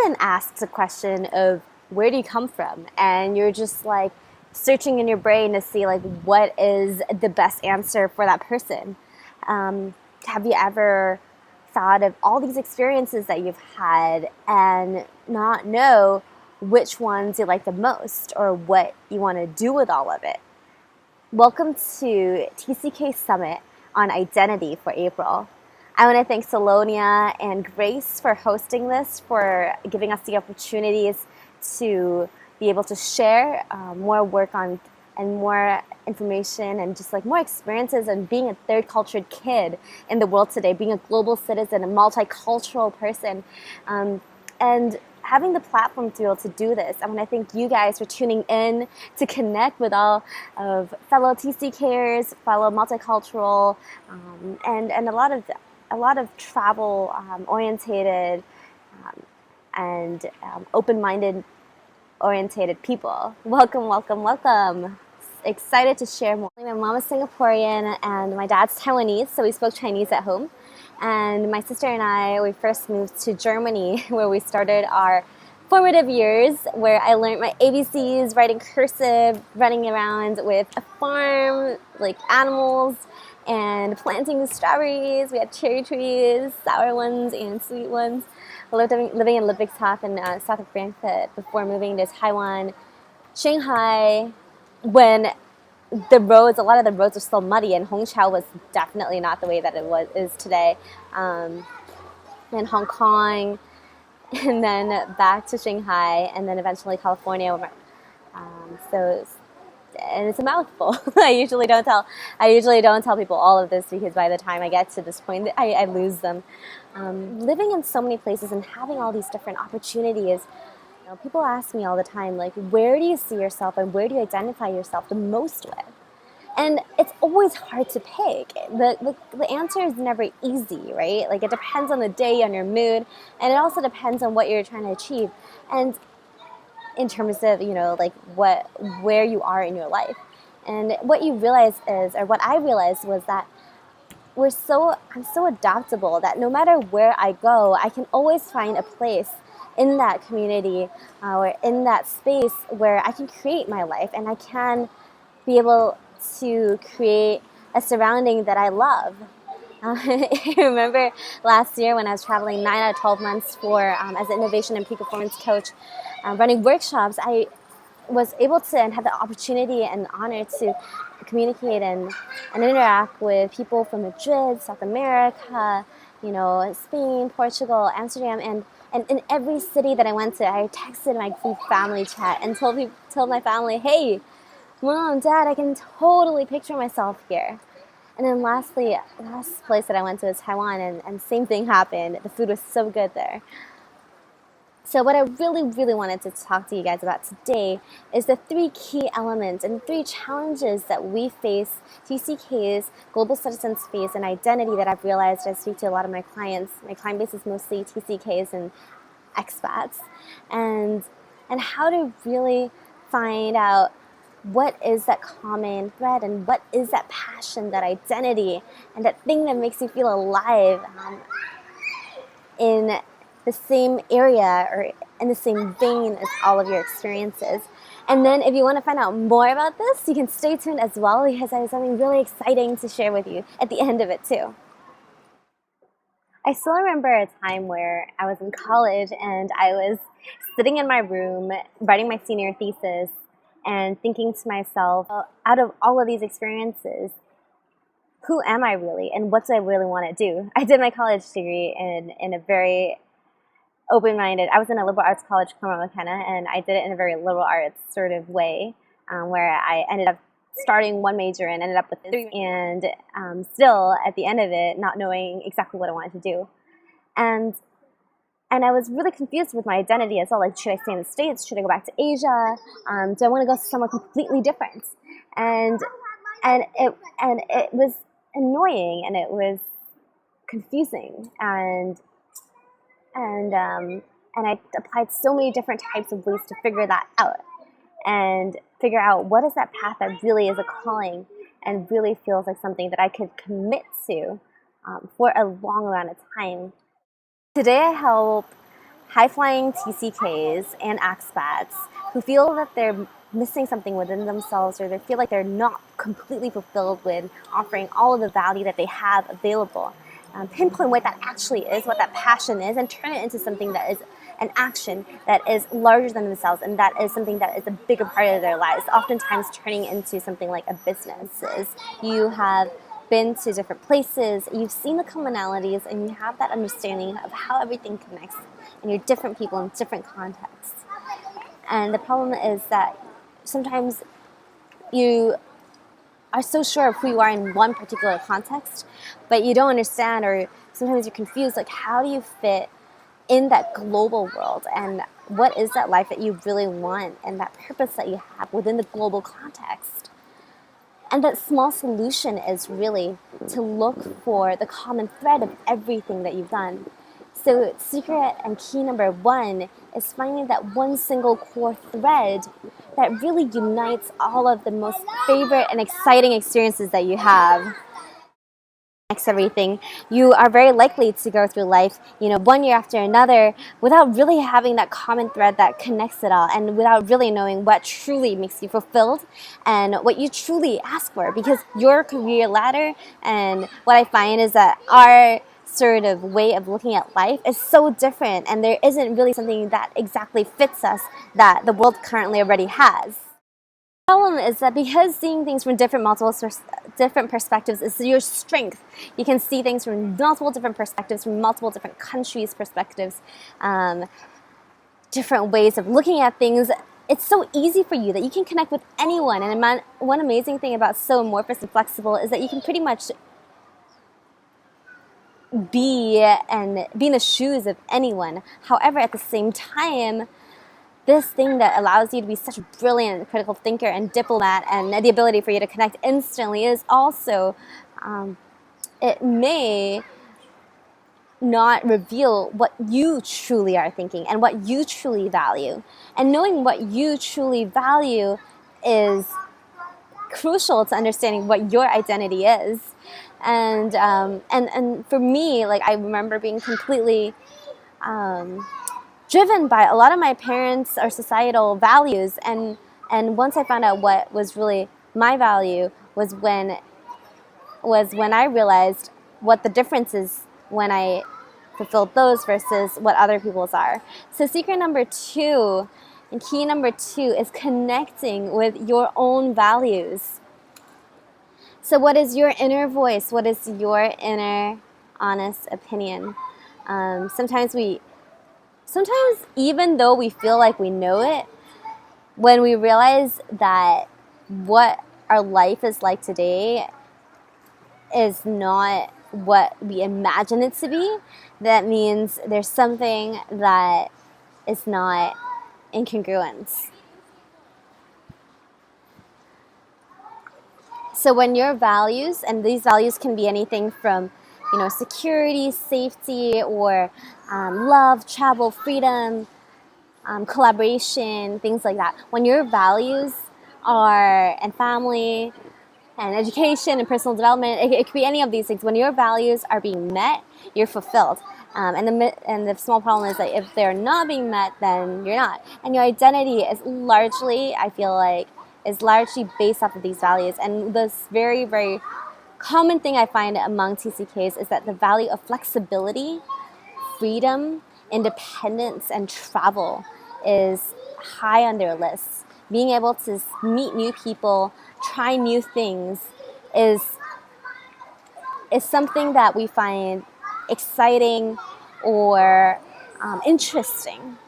often asked the question of where do you come from? And you're just like searching in your brain to see like what is the best answer for that person. Have you ever thought of all these experiences that you've had and not know which ones you like the most or what you want to do with all of it? Welcome to TCK Summit on Identity for April. I want to thank Salonia and Grace for hosting this, for giving us the opportunities to be able to share more work on and more information and just like more experiences and being a third cultured kid in the world today, being a global citizen, a multicultural person, and having the platform to be able to do this. I want to thank you guys for tuning in to connect with all of fellow TCKers, fellow multicultural, and a lot of travel orientated and open-minded orientated people. Welcome, welcome, welcome. Excited to share more. My mom is Singaporean and my dad's Taiwanese, so we spoke Chinese at home. And my sister and I, we first moved to Germany where we started our formative years, where I learned my ABCs, writing cursive, running around with a farm, like animals, and planting strawberries. We had cherry trees, sour ones and sweet ones. Living in Ludwigshafen, south of Frankfurt, before moving to Taiwan, Shanghai, when a lot of the roads are still muddy, and Hongqiao was definitely not the way that is today. And Hong Kong, and then back to Shanghai, and then eventually California. And it's a mouthful. I usually don't tell people all of this because by the time I get to this point, I lose them. Living in so many places and having all these different opportunities, people ask me all the time, like, where do you see yourself and where do you identify yourself the most with? And it's always hard to pick. The answer is never easy, right? Like, it depends on the day, on your mood, and it also depends on what you're trying to achieve. And in terms of, like where you are in your life. And what you realize is, or what I realized was that I'm so adaptable that no matter where I go, I can always find a place in that community or in that space where I can create my life and I can be able to create a surrounding that I love. I remember last year when I was traveling 9 out of 12 months as an innovation and peak performance coach, running workshops, I was able to and had the opportunity and honor to communicate and interact with people from Madrid, South America, Spain, Portugal, Amsterdam, and in every city that I went to, I texted my group family chat and told my family, hey, Mom, Dad, I can totally picture myself here. And then lastly, the last place that I went to was Taiwan, and same thing happened. The food was so good there. So what I really, really wanted to talk to you guys about today is the 3 key elements and 3 challenges that we face, TCKs, global citizens face, and identity that I've realized I speak to a lot of my clients. My client base is mostly TCKs and expats. And how to really find out what is that common thread and what is that passion, that identity, and that thing that makes you feel alive in the same area or in the same vein as all of your experiences. And then if you want to find out more about this, you can stay tuned as well because I have something really exciting to share with you at the end of it too. I still remember a time where I was in college and I was sitting in my room writing my senior thesis and thinking to myself, out of all of these experiences, who am I really and what do I really want to do? I did my college degree in a very open-minded, I was in a liberal arts college, Cornwall, McKenna, and I did it in a very liberal arts sort of way, where I ended up starting one major and ended up with 3, and still at the end of it not knowing exactly what I wanted to do. And I was really confused with my identity as well. Like, should I stay in the States? Should I go back to Asia? Do I want to go somewhere completely different? And it was annoying and it was confusing and I applied so many different types of ways to figure that out and figure out what is that path that really is a calling and really feels like something that I could commit to for a long amount of time. Today I help high-flying TCKs and expats who feel that they're missing something within themselves, or they feel like they're not completely fulfilled with offering all of the value that they have available. Pinpoint what that actually is, what that passion is, and turn it into something that is an action that is larger than themselves, and that is something that is a bigger part of their lives, oftentimes turning into something like a business. You have been to different places, you've seen the commonalities, and you have that understanding of how everything connects, and you're different people in different contexts. And the problem is that sometimes you are so sure of who you are in one particular context, but you don't understand, or sometimes you're confused, like how do you fit in that global world, and what is that life that you really want, and that purpose that you have within the global context. And that small solution is really to look for the common thread of everything that you've done. So secret and key number 1 is finding that one single core thread that really unites all of the most favorite and exciting experiences that you have. Everything, you are very likely to go through life, one year after another, without really having that common thread that connects it all, and without really knowing what truly makes you fulfilled and what you truly ask for. Because your career ladder, and what I find is that our sort of way of looking at life is so different, and there isn't really something that exactly fits us that the world currently already has. The problem is that because seeing things from different perspectives is your strength. You can see things from multiple different perspectives, from multiple different countries' perspectives, different ways of looking at things. It's so easy for you that you can connect with anyone. And one amazing thing about so amorphous and flexible is that you can pretty much be in the shoes of anyone. However, at the same time, this thing that allows you to be such a brilliant critical thinker and diplomat, and the ability for you to connect instantly, is also, it may not reveal what you truly are thinking and what you truly value. And knowing what you truly value is crucial to understanding what your identity is. And for me, like, I remember being completely driven by a lot of my parents' or societal values, and once I found out what was really my value was when I realized what the difference is when I fulfilled those versus what other people's are. So secret number 2 and key number 2 is connecting with your own values. So what is your inner voice? What is your inner honest opinion? Sometimes even though we feel like we know it, when we realize that what our life is like today is not what we imagine it to be, that means there's something that is not in congruence. So when your values, and these values can be anything from security, safety, or love, travel, freedom, collaboration, things like that. When your values are, and family, and education, and personal development, it could be any of these things. When your values are being met, you're fulfilled. And the small problem is that if they're not being met, then you're not. And your identity is largely, I feel like, based off of these values. And this very, very common thing I find among TCKs is that the value of flexibility, freedom, independence, and travel is high on their lists. Being able to meet new people, try new things is something that we find exciting or interesting.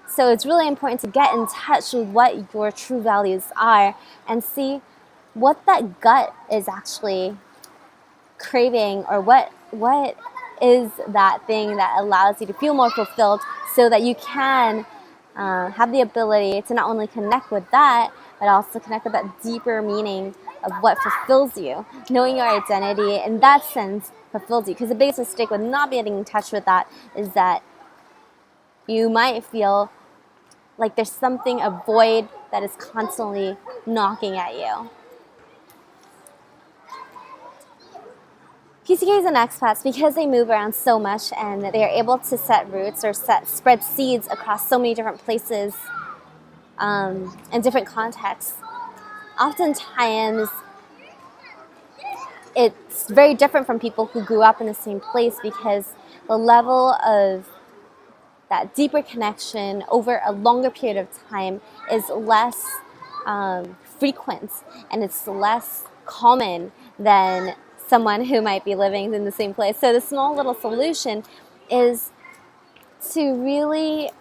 So it's really important to get in touch with what your true values are and see what that gut is actually craving, or what is that thing that allows you to feel more fulfilled, so that you can have the ability to not only connect with that, but also connect with that deeper meaning of what fulfills you. Knowing your identity in that sense fulfills you. Because the biggest mistake with not being in touch with that is that you might feel like there's something, a void that is constantly knocking at you. PCKs and expats, because they move around so much and they are able to set roots or spread seeds across so many different places and different contexts, oftentimes it's very different from people who grew up in the same place, because the level of that deeper connection over a longer period of time is less frequent, and it's less common than someone who might be living in the same place. So the small little solution is to really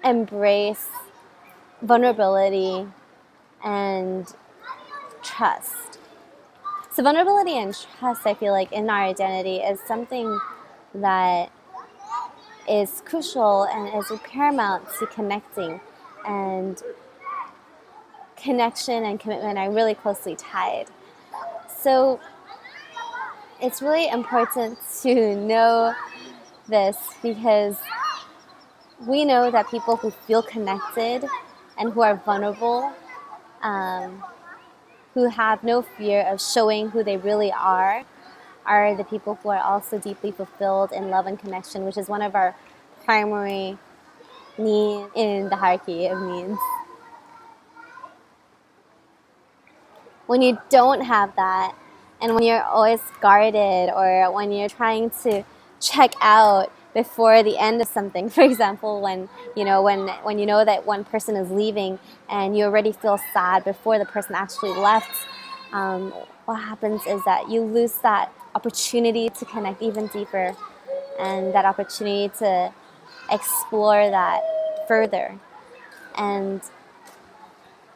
embrace vulnerability and trust. So vulnerability and trust, I feel like, in our identity is something that is crucial and is paramount to connecting. And connection and commitment are really closely tied. So it's really important to know this, because we know that people who feel connected and who are vulnerable, who have no fear of showing who they really are the people who are also deeply fulfilled in love and connection, which is one of our primary needs in the hierarchy of needs. When you don't have that, and when you're always guarded, or when you're trying to check out before the end of something, for example, when you know that one person is leaving and you already feel sad before the person actually left, what happens is that you lose that opportunity to connect even deeper, and that opportunity to explore that further. And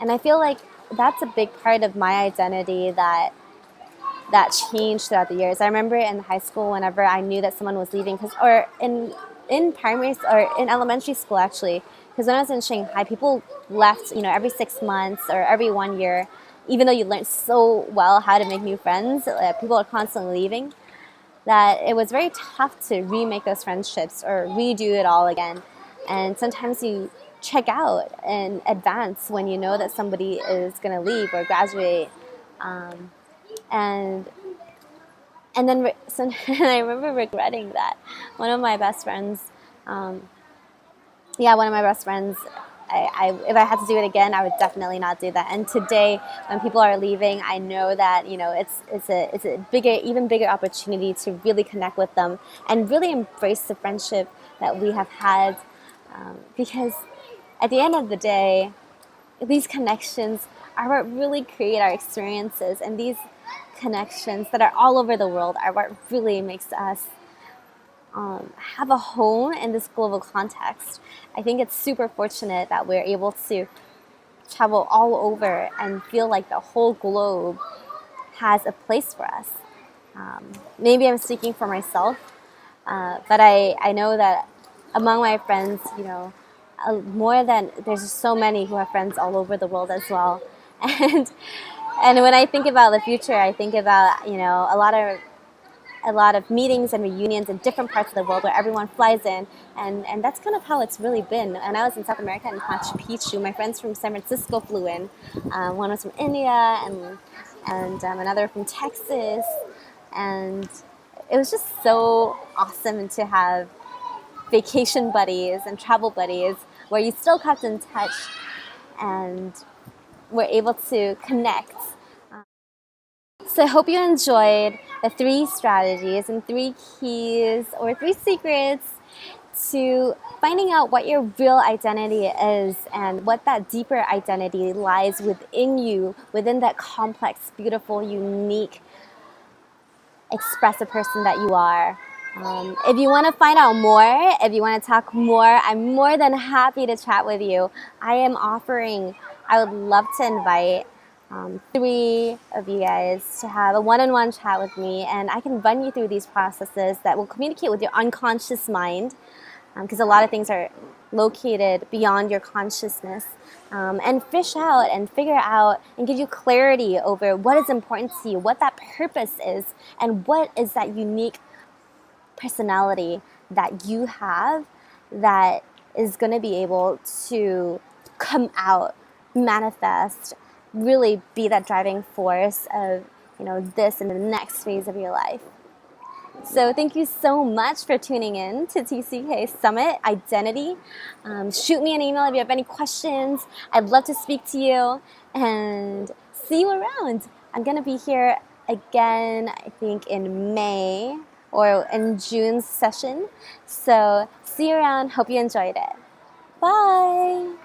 I feel like that's a big part of my identity that changed throughout the years. I remember in high school, whenever I knew that someone was leaving, or in primary or in elementary school actually, because when I was in Shanghai, people left, every 6 months or every 1 year. Even though you learned so well how to make new friends, people are constantly leaving, that it was very tough to remake those friendships or redo it all again. And sometimes you check out in advance when you know that somebody is going to leave or graduate. And then I remember regretting that. One of my best friends, if I had to do it again, I would definitely not do that. And today, when people are leaving, I know that it's a even bigger opportunity to really connect with them and really embrace the friendship that we have had, because at the end of the day, these connections are what really create our experiences, and these connections that are all over the world are what really makes us have a home in this global context. I think it's super fortunate that we're able to travel all over and feel like the whole globe has a place for us. Maybe I'm speaking for myself, but I know that among my friends, there's so many who have friends all over the world as well. And when I think about the future, I think about a lot of meetings and reunions in different parts of the world where everyone flies in, and that's kind of how it's really been. And I was in South America in Machu Picchu. My friends from San Francisco flew in. One was from India, and another from Texas, and it was just so awesome to have vacation buddies and travel buddies where you still kept in touch and were able to connect. So I hope you enjoyed the 3 strategies and 3 keys or 3 secrets to finding out what your real identity is and what that deeper identity lies within you, within that complex, beautiful, unique, expressive person that you are. If you want to find out more, if you want to talk more, I'm more than happy to chat with you. I would love to invite 3 of you guys to have a one-on-one chat with me, and I can run you through these processes that will communicate with your unconscious mind, because a lot of things are located beyond your consciousness, and fish out and figure out and give you clarity over what is important to you, what that purpose is, and what is that unique personality that you have that is going to be able to come out, manifest, really be that driving force of this in the next phase of your life. So thank you so much for tuning in to TCK Summit Identity. Shoot me an email if you have any questions. I'd love to speak to you and see you around. I'm going to be here again, I think in May or in June's session. So see you around. Hope you enjoyed it. Bye.